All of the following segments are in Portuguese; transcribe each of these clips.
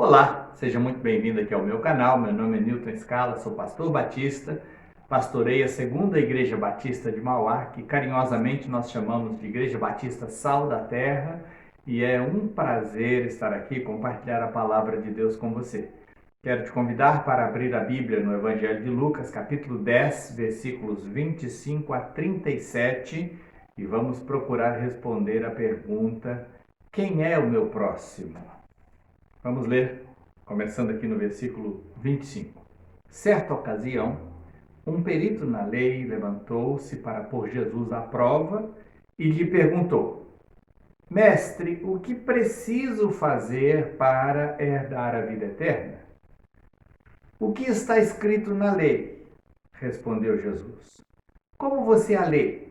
Olá, seja muito bem-vindo aqui ao meu canal. Meu nome é Newton Scala, sou pastor batista, pastorei a Segunda Igreja Batista de Mauá, que carinhosamente nós chamamos de Igreja Batista Sal da Terra, e é um prazer estar aqui e compartilhar a palavra de Deus com você. Quero te convidar para abrir a Bíblia no Evangelho de Lucas, capítulo 10, versículos 25 a 37, e vamos procurar responder a pergunta: quem é o meu próximo? Vamos ler, começando aqui no versículo 25. Certa ocasião, um perito na lei levantou-se para pôr Jesus à prova e lhe perguntou: Mestre, o que preciso fazer para herdar a vida eterna? O que está escrito na lei? Respondeu Jesus. Como você a lê?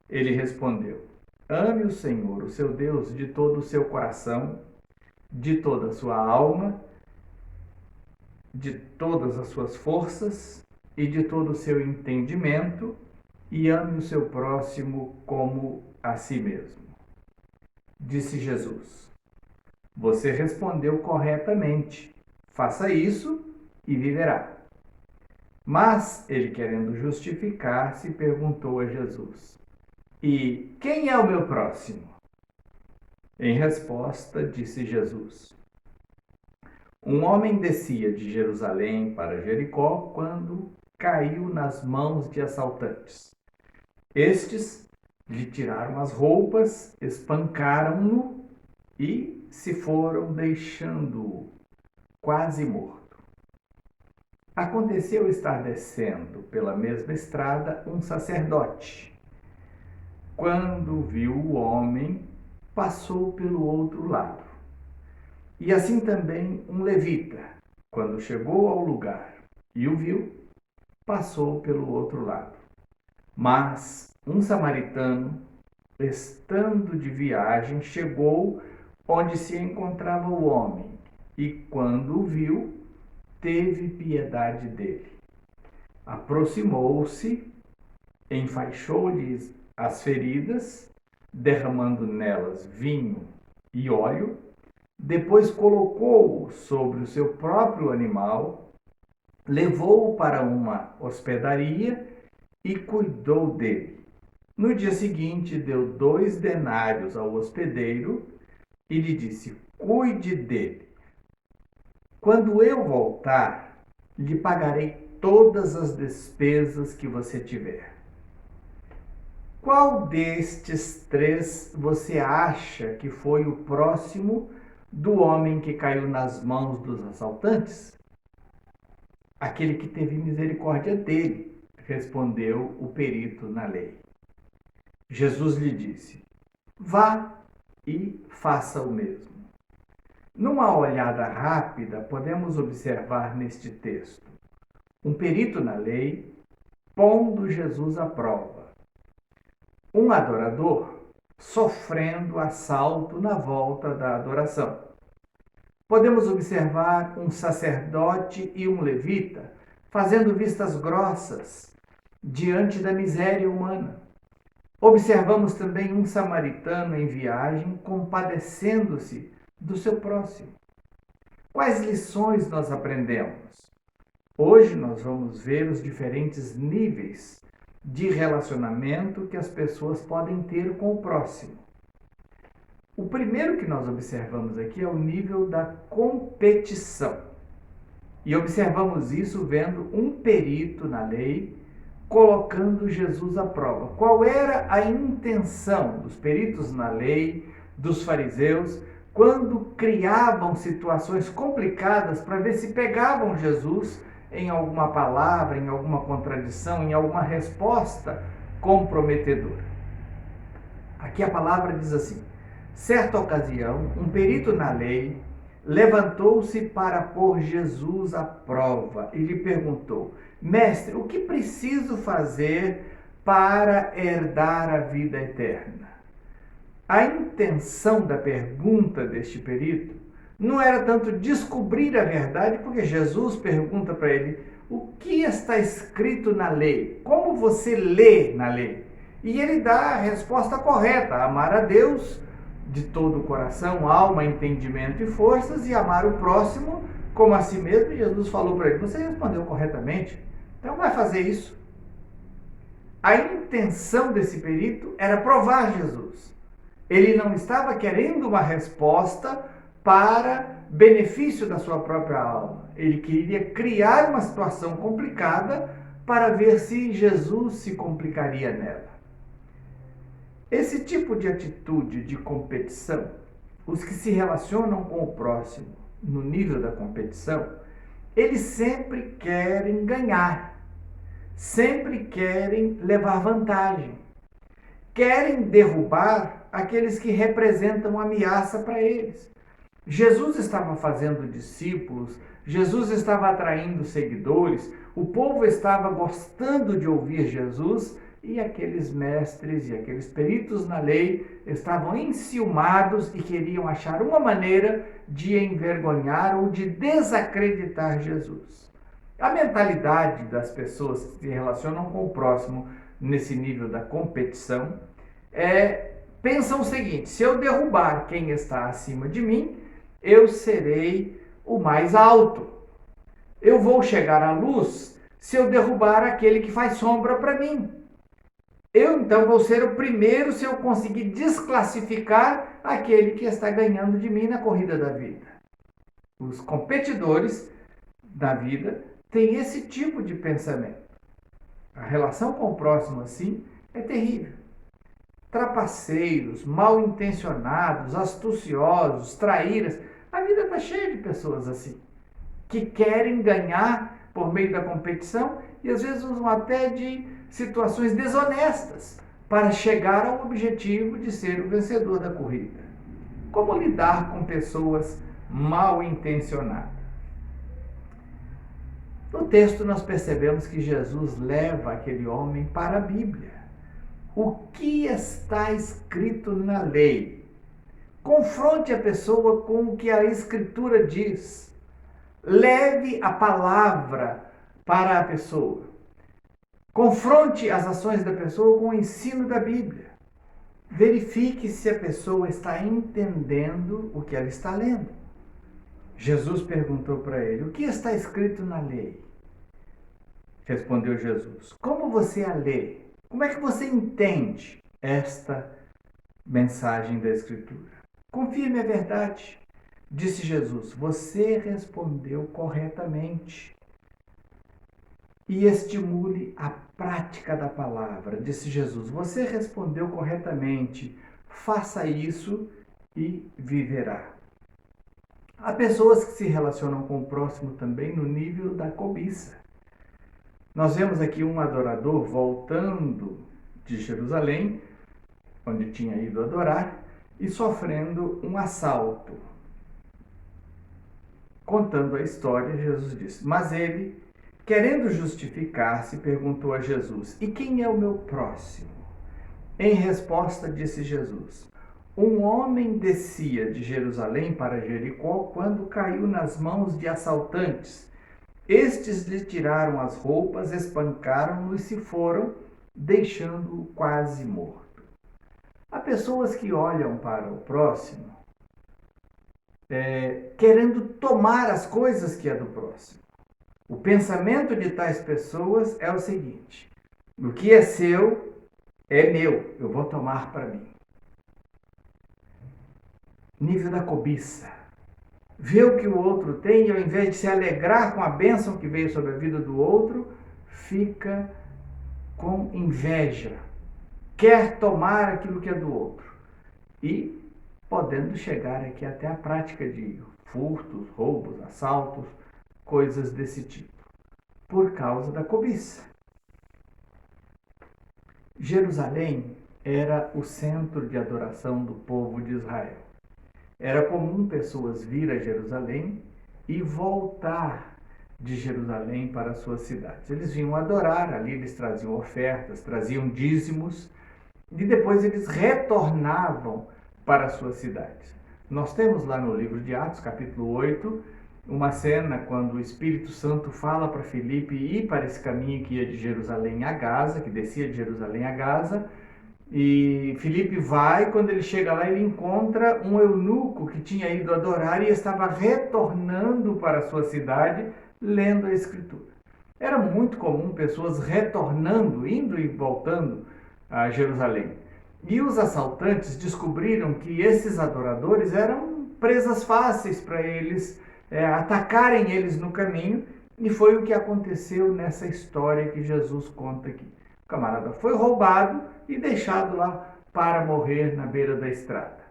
Ele respondeu: Ame o Senhor, o seu Deus, de todo o seu coração, de toda a sua alma, de todas as suas forças e de todo o seu entendimento, e ame o seu próximo como a si mesmo. Disse Jesus: Você respondeu corretamente. Faça isso e viverá. Mas ele, querendo justificar-se, perguntou a Jesus: E quem é o meu próximo? Em resposta, disse Jesus: Um homem descia de Jerusalém para Jericó quando caiu nas mãos de assaltantes. Estes lhe tiraram as roupas, espancaram-no e se foram, deixando-o quase morto. Aconteceu estar descendo pela mesma estrada um sacerdote. Quando viu o homem, passou pelo outro lado. E assim também um levita, quando chegou ao lugar e o viu, passou pelo outro lado. Mas um samaritano, estando de viagem, chegou onde se encontrava o homem e, quando o viu, teve piedade dele. Aproximou-se, enfaixou-lhe as feridas, derramando nelas vinho e óleo. Depois colocou-o sobre o seu próprio animal, levou-o para uma hospedaria e cuidou dele. No dia seguinte, deu 2 denários ao hospedeiro e lhe disse: Cuide dele. Quando eu voltar, lhe pagarei todas as despesas que você tiver. Qual destes 3 você acha que foi o próximo do homem que caiu nas mãos dos assaltantes? Aquele que teve misericórdia dele, respondeu o perito na lei. Jesus lhe disse: Vá e faça o mesmo. Numa olhada rápida, podemos observar neste texto um perito na lei pondo Jesus à prova, um adorador sofrendo assalto na volta da adoração. Podemos observar um sacerdote e um levita fazendo vistas grossas diante da miséria humana. Observamos também um samaritano em viagem compadecendo-se do seu próximo. Quais lições nós aprendemos? Hoje nós vamos ver os diferentes níveis de relacionamento que as pessoas podem ter com o próximo. O primeiro que nós observamos aqui é o nível da competição. E observamos isso vendo um perito na lei colocando Jesus à prova. Qual era a intenção dos peritos na lei, dos fariseus, quando criavam situações complicadas para ver se pegavam Jesus em alguma palavra, em alguma contradição, em alguma resposta comprometedora? Aqui a palavra diz assim: certa ocasião, um perito na lei levantou-se para pôr Jesus à prova e lhe perguntou: Mestre, o que preciso fazer para herdar a vida eterna? A intenção da pergunta deste perito não era tanto descobrir a verdade, porque Jesus pergunta para ele: o que está escrito na lei? Como você lê na lei? E ele dá a resposta correta: amar a Deus de todo o coração, alma, entendimento e forças, e amar o próximo como a si mesmo. E Jesus falou para ele: você respondeu corretamente, então vai fazer isso. A intenção desse perito era provar Jesus. Ele não estava querendo uma resposta para benefício da sua própria alma. Ele queria criar uma situação complicada para ver se Jesus se complicaria nela. Esse tipo de atitude de competição, os que se relacionam com o próximo no nível da competição, eles sempre querem ganhar, sempre querem levar vantagem, querem derrubar aqueles que representam ameaça para eles. Jesus estava fazendo discípulos, Jesus estava atraindo seguidores, o povo estava gostando de ouvir Jesus, e aqueles mestres e aqueles peritos na lei estavam enciumados e queriam achar uma maneira de envergonhar ou de desacreditar Jesus. A mentalidade das pessoas que se relacionam com o próximo nesse nível da competição pensam o seguinte: se eu derrubar quem está acima de mim, eu serei o mais alto. Eu vou chegar à luz se eu derrubar aquele que faz sombra para mim. Eu então vou ser o primeiro se eu conseguir desclassificar aquele que está ganhando de mim na corrida da vida. Os competidores da vida têm esse tipo de pensamento. A relação com o próximo, assim, é terrível. Trapaceiros, mal intencionados, astuciosos, traíras. A vida está cheia de pessoas assim, que querem ganhar por meio da competição e às vezes usam até de situações desonestas para chegar ao objetivo de ser o vencedor da corrida. Como lidar com pessoas mal intencionadas? No texto nós percebemos que Jesus leva aquele homem para a Bíblia. O que está escrito na lei? Confronte a pessoa com o que a Escritura diz. Leve a palavra para a pessoa. Confronte as ações da pessoa com o ensino da Bíblia. Verifique se a pessoa está entendendo o que ela está lendo. Jesus perguntou para ele: o que está escrito na lei? Respondeu Jesus: como você a lê? Como é que você entende esta mensagem da Escritura? Confirme a verdade. Disse Jesus: você respondeu corretamente. E estimule a prática da palavra. Disse Jesus: você respondeu corretamente. Faça isso e viverá. Há pessoas que se relacionam com o próximo também no nível da cobiça. Nós vemos aqui um adorador voltando de Jerusalém, onde tinha ido adorar, e sofrendo um assalto. Contando a história, Jesus disse: mas ele, querendo justificar-se, perguntou a Jesus: e quem é o meu próximo? Em resposta, disse Jesus: um homem descia de Jerusalém para Jericó quando caiu nas mãos de assaltantes. Estes lhe tiraram as roupas, espancaram-no e se foram, deixando-o quase morto. Há pessoas que olham para o próximo querendo tomar as coisas que é do próximo. O pensamento de tais pessoas é o seguinte: o que é seu é meu, eu vou tomar para mim. Nível da cobiça. Vê o que o outro tem e ao invés de se alegrar com a bênção que veio sobre a vida do outro, fica com inveja. Quer tomar aquilo que é do outro. E podendo chegar aqui até a prática de furtos, roubos, assaltos, coisas desse tipo, por causa da cobiça. Jerusalém era o centro de adoração do povo de Israel. Era comum pessoas vir a Jerusalém e voltar de Jerusalém para as suas cidades. Eles vinham adorar, ali eles traziam ofertas, traziam dízimos, e depois eles retornavam para as suas cidades. Nós temos lá no livro de Atos, capítulo 8, uma cena quando o Espírito Santo fala para Filipe ir para esse caminho que ia de Jerusalém a Gaza, que descia de Jerusalém a Gaza, E Filipe vai, quando ele chega lá, ele encontra um eunuco que tinha ido adorar e estava retornando para a sua cidade, lendo a Escritura. Era muito comum pessoas retornando, indo e voltando a Jerusalém. E os assaltantes descobriram que esses adoradores eram presas fáceis para eles atacarem eles no caminho, e foi o que aconteceu nessa história que Jesus conta aqui. O camarada foi roubado e deixado lá para morrer na beira da estrada.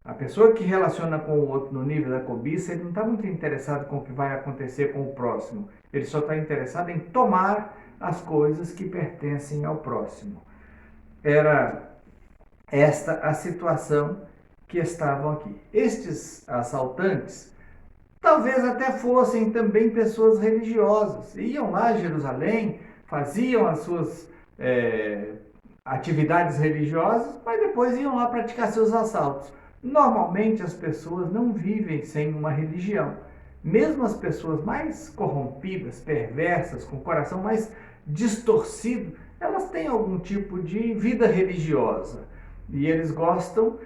A pessoa que relaciona com o outro no nível da cobiça, ele não está muito interessado com o que vai acontecer com o próximo. Ele só está interessado em tomar as coisas que pertencem ao próximo. Era esta a situação que estavam aqui. Estes assaltantes talvez até fossem também pessoas religiosas. Iam lá a Jerusalém, faziam as suas atividades religiosas, mas depois iam lá praticar seus assaltos. Normalmente as pessoas não vivem sem uma religião. Mesmo as pessoas mais corrompidas, perversas, com o coração mais distorcido, elas têm algum tipo de vida religiosa. E eles gostam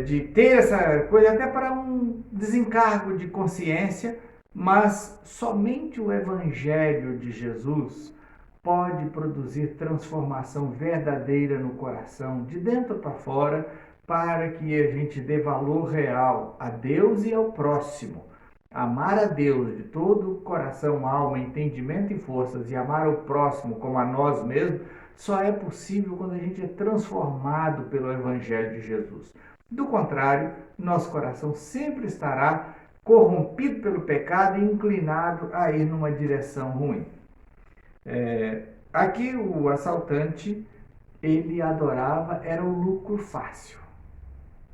de ter essa coisa até para um desencargo de consciência, mas somente o Evangelho de Jesus pode produzir transformação verdadeira no coração, de dentro para fora, para que a gente dê valor real a Deus e ao próximo. Amar a Deus de todo o coração, alma, entendimento e forças, e amar o próximo como a nós mesmos, só é possível quando a gente é transformado pelo Evangelho de Jesus. Do contrário, nosso coração sempre estará corrompido pelo pecado e inclinado a ir numa direção ruim. Aqui o assaltante, ele adorava, era o lucro fácil.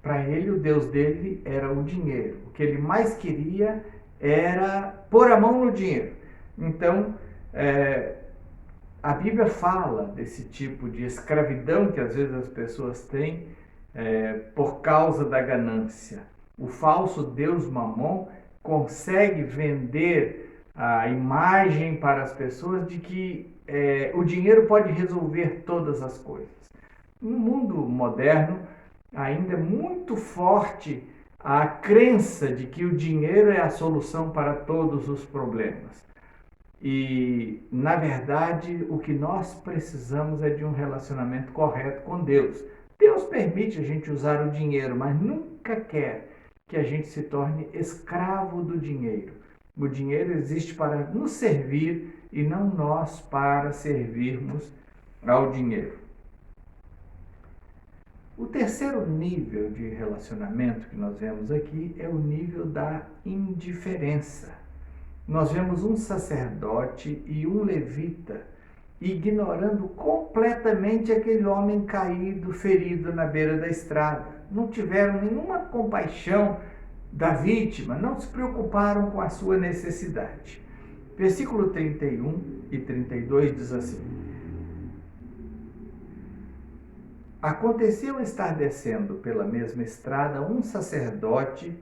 Para ele, o Deus dele era o dinheiro. O que ele mais queria era pôr a mão no dinheiro. Então, a Bíblia fala desse tipo de escravidão que às vezes as pessoas têm por causa da ganância. O falso Deus Mamon consegue vender a imagem para as pessoas de que o dinheiro pode resolver todas as coisas. No mundo moderno, ainda é muito forte a crença de que o dinheiro é a solução para todos os problemas. E, na verdade, o que nós precisamos é de um relacionamento correto com Deus. Deus permite a gente usar o dinheiro, mas nunca quer que a gente se torne escravo do dinheiro. O dinheiro existe para nos servir e não nós para servirmos ao dinheiro. O terceiro nível de relacionamento que nós vemos aqui é o nível da indiferença. Nós vemos um sacerdote e um levita ignorando completamente aquele homem caído, ferido na beira da estrada. Não tiveram nenhuma compaixão da vítima, não se preocuparam com a sua necessidade. Versículo 31 e 32 diz assim: Aconteceu estar descendo pela mesma estrada um sacerdote,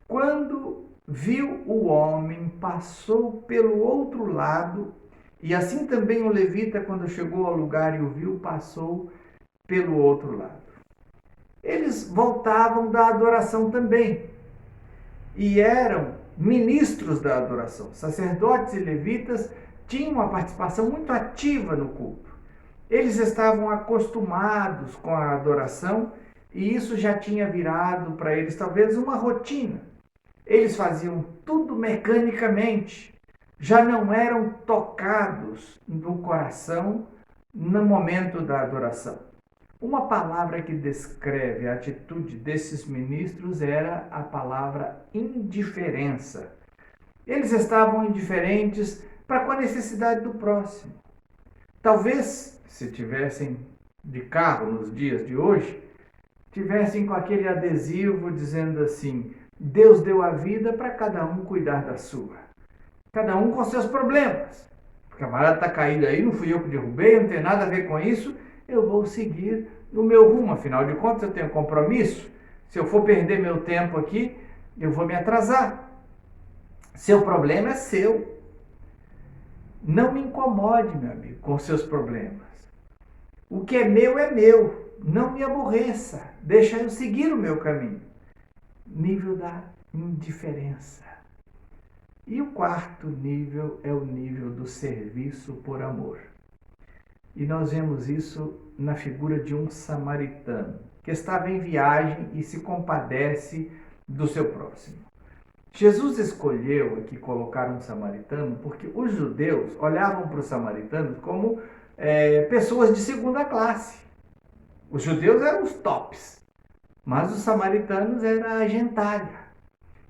quando viu o homem, passou pelo outro lado, e assim também o levita, quando chegou ao lugar e o viu, passou pelo outro lado. Eles voltavam da adoração também, e eram ministros da adoração. Sacerdotes e levitas tinham uma participação muito ativa no culto. Eles estavam acostumados com a adoração e isso já tinha virado para eles talvez uma rotina. Eles faziam tudo mecanicamente, já não eram tocados no coração no momento da adoração. Uma palavra que descreve a atitude desses ministros era a palavra indiferença. Eles estavam indiferentes para com a necessidade do próximo. Talvez, se tivessem de carro nos dias de hoje, tivessem com aquele adesivo dizendo assim: Deus deu a vida para cada um cuidar da sua. Cada um com seus problemas. O camarada está caído aí, não fui eu que derrubei, não tem nada a ver com isso, eu vou seguir no meu rumo. Afinal de contas, eu tenho compromisso. Se eu for perder meu tempo aqui, eu vou me atrasar. Seu problema é seu. Não me incomode, meu amigo, com seus problemas. O que é meu é meu. não me aborreça, deixa eu seguir o meu caminho. Nível da indiferença. E o quarto nível é o nível do serviço por amor. E nós vemos isso na figura de um samaritano, que estava em viagem e se compadece do seu próximo. Jesus escolheu aqui colocar um samaritano porque os judeus olhavam para os samaritanos como pessoas de segunda classe. Os judeus eram os tops, mas os samaritanos eram a gentalha.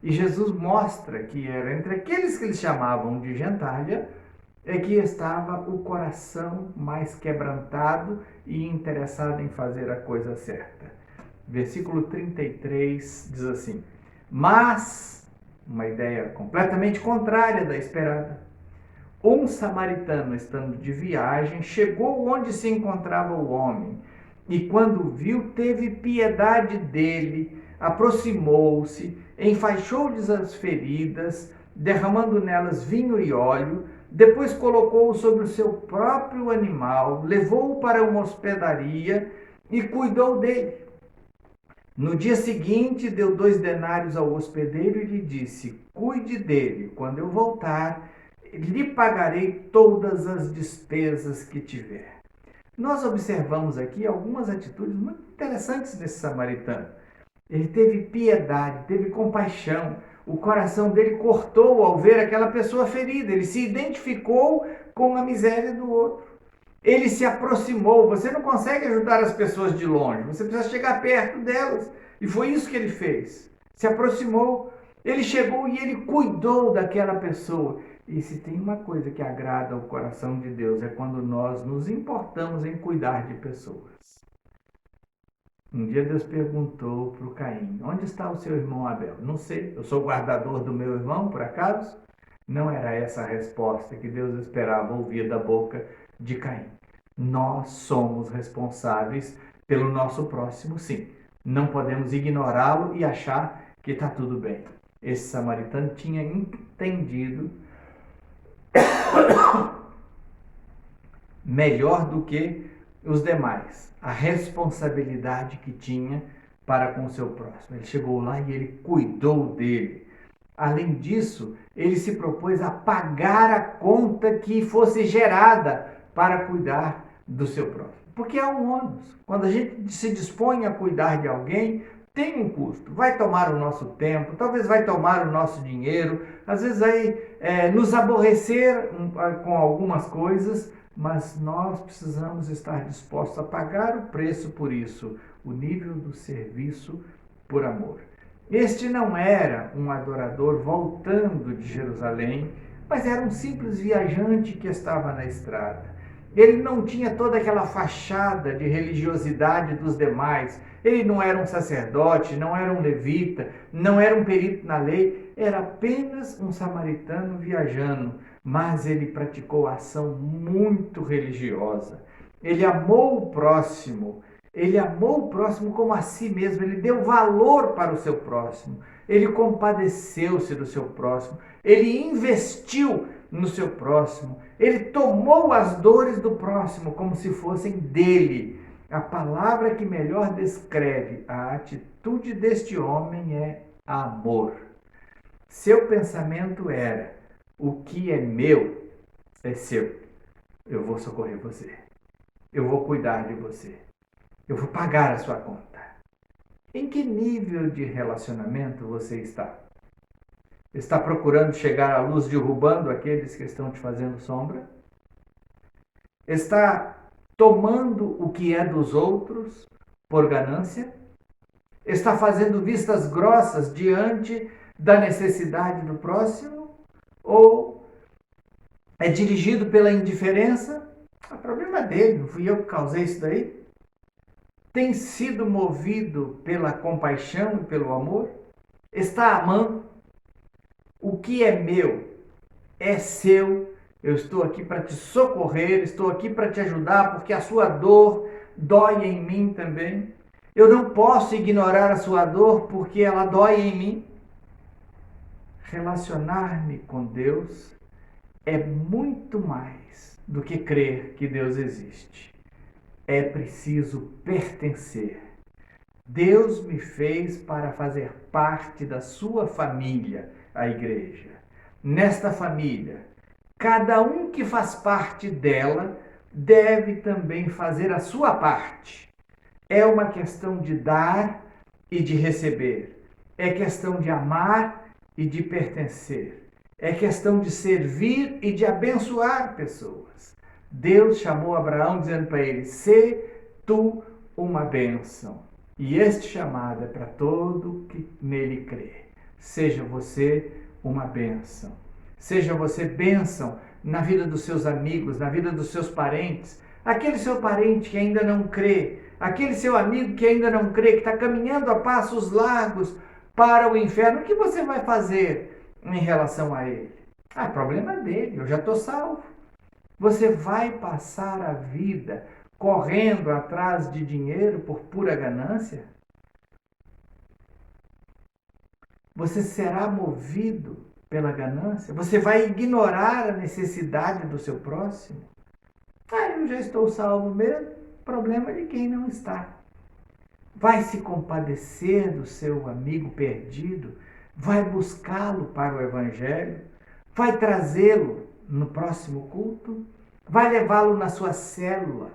E Jesus mostra que era entre aqueles que eles chamavam de gentalha é que estava o coração mais quebrantado e interessado em fazer a coisa certa. Versículo 33 diz assim: mas, uma ideia completamente contrária da esperada, um samaritano, estando de viagem, chegou onde se encontrava o homem, e quando viu, teve piedade dele, aproximou-se, enfaixou-lhes as feridas, derramando nelas vinho e óleo, depois colocou-o sobre o seu próprio animal, levou-o para uma hospedaria e cuidou dele. No dia seguinte, deu 2 denários ao hospedeiro e lhe disse: cuide dele, quando eu voltar, lhe pagarei todas as despesas que tiver. Nós observamos aqui algumas atitudes muito interessantes desse samaritano. Ele teve piedade, teve compaixão. O coração dele cortou ao ver aquela pessoa ferida. Ele se identificou com a miséria do outro. Ele se aproximou. Você não consegue ajudar as pessoas de longe. Você precisa chegar perto delas. E foi isso que ele fez. Se aproximou. Ele chegou e ele cuidou daquela pessoa. E se tem uma coisa que agrada ao coração de Deus é quando nós nos importamos em cuidar de pessoas. Um dia Deus perguntou para o Caim: onde está o seu irmão Abel? Não sei, eu sou guardador do meu irmão, por acaso? Não era essa a resposta que Deus esperava ouvir da boca de Caim. Nós somos responsáveis pelo nosso próximo, sim. Não podemos ignorá-lo e achar que está tudo bem. Esse samaritano tinha entendido melhor do que os demais a responsabilidade que tinha para com o seu próximo. Ele chegou lá e ele cuidou dele. Além disso, ele se propôs a pagar a conta que fosse gerada para cuidar do seu próximo. Porque há um ônus. Quando a gente se dispõe a cuidar de alguém, tem um custo. Vai tomar o nosso tempo, talvez vai tomar o nosso dinheiro, às vezes vai nos aborrecer com algumas coisas, mas nós precisamos estar dispostos a pagar o preço por isso, o nível do serviço por amor. Este não era um adorador voltando de Jerusalém, mas era um simples viajante que estava na estrada. Ele não tinha toda aquela fachada de religiosidade dos demais. Ele não era um sacerdote, não era um levita, não era um perito na lei. Era apenas um samaritano viajando, mas ele praticou ação muito religiosa. Ele amou o próximo. Ele amou o próximo como a si mesmo, ele deu valor para o seu próximo, ele compadeceu-se do seu próximo, ele investiu no seu próximo, ele tomou as dores do próximo como se fossem dele. A palavra que melhor descreve a atitude deste homem é amor. Seu pensamento era: o que é meu é seu, eu vou socorrer você, eu vou cuidar de você. Eu vou pagar a sua conta. Em que nível de relacionamento você está? Está procurando chegar à luz derrubando aqueles que estão te fazendo sombra? Está tomando o que é dos outros por ganância? Está fazendo vistas grossas diante da necessidade do próximo? Ou é dirigido pela indiferença? O problema é dele, não fui eu que causei isso daí? Tem sido movido pela compaixão e pelo amor? Está amando? O que é meu é seu. Eu estou aqui para te socorrer, estou aqui para te ajudar, porque a sua dor dói em mim também. Eu não posso ignorar a sua dor, porque ela dói em mim. Relacionar-me com Deus é muito mais do que crer que Deus existe. é preciso pertencer. Deus me fez para fazer parte da sua família, a igreja. Nesta família, cada um que faz parte dela deve também fazer a sua parte. É uma questão de dar e de receber. É questão de amar e de pertencer. É questão de servir e de abençoar pessoas. Deus chamou Abraão dizendo para ele: "Sê tu uma bênção". E este chamado é para todo que nele crê. Seja você uma bênção. Seja você bênção na vida dos seus amigos, na vida dos seus parentes. Aquele seu parente que ainda não crê, aquele seu amigo que ainda não crê, que está caminhando a passos largos para o inferno, o que você vai fazer em relação a ele? Problema dele, eu já estou salvo. Você vai passar a vida correndo atrás de dinheiro por pura ganância? Você será movido pela ganância? Você vai ignorar a necessidade do seu próximo? Eu já estou salvo mesmo. Problema de quem não está. Vai se compadecer do seu amigo perdido? Vai buscá-lo para o Evangelho? Vai trazê-lo no próximo culto? Vai levá-lo na sua célula?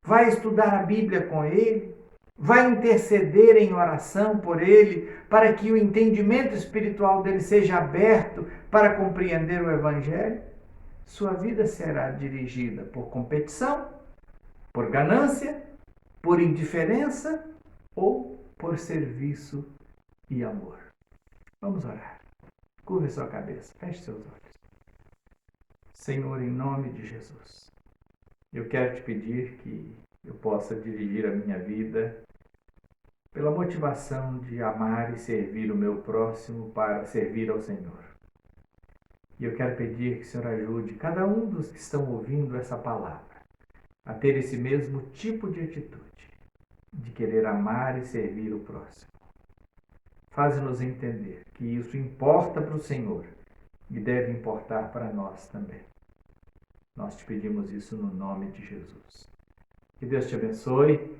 Vai estudar a Bíblia com ele? Vai interceder em oração por ele, para que o entendimento espiritual dele seja aberto para compreender o Evangelho? Sua vida será dirigida por competição, por ganância, por indiferença ou por serviço e amor. Vamos orar. Curve sua cabeça, feche seus olhos. Senhor, em nome de Jesus, eu quero te pedir que eu possa dirigir a minha vida pela motivação de amar e servir o meu próximo para servir ao Senhor. E eu quero pedir que o Senhor ajude cada um dos que estão ouvindo essa palavra a ter esse mesmo tipo de atitude, de querer amar e servir o próximo. Faz-nos entender que isso importa para o Senhor e deve importar para nós também. Nós te pedimos isso no nome de Jesus. Que Deus te abençoe,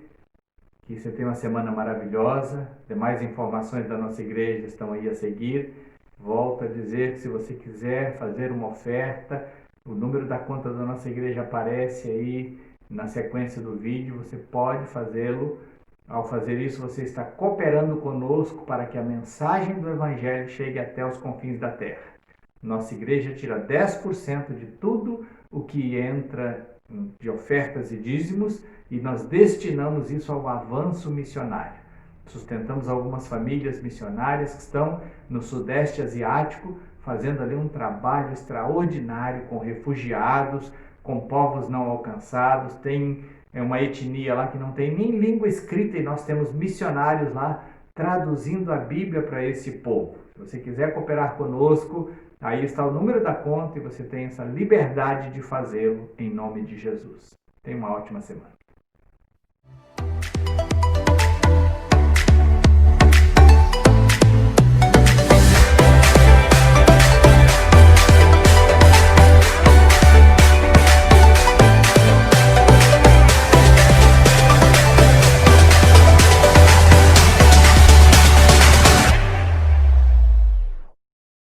que você tenha uma semana maravilhosa. Demais informações da nossa igreja estão aí a seguir. Volto a dizer que se você quiser fazer uma oferta, o número da conta da nossa igreja aparece aí na sequência do vídeo, você pode fazê-lo. Ao fazer isso, você está cooperando conosco para que a mensagem do Evangelho chegue até os confins da terra. Nossa igreja tira 10% de tudo o que entra de ofertas e dízimos e nós destinamos isso ao avanço missionário. Sustentamos algumas famílias missionárias que estão no Sudeste Asiático, fazendo ali um trabalho extraordinário com refugiados, com povos não alcançados. Tem uma etnia lá que não tem nem língua escrita e nós temos missionários lá traduzindo a Bíblia para esse povo. Se você quiser cooperar conosco, aí está o número da conta e você tem essa liberdade de fazê-lo em nome de Jesus. Tenha uma ótima semana.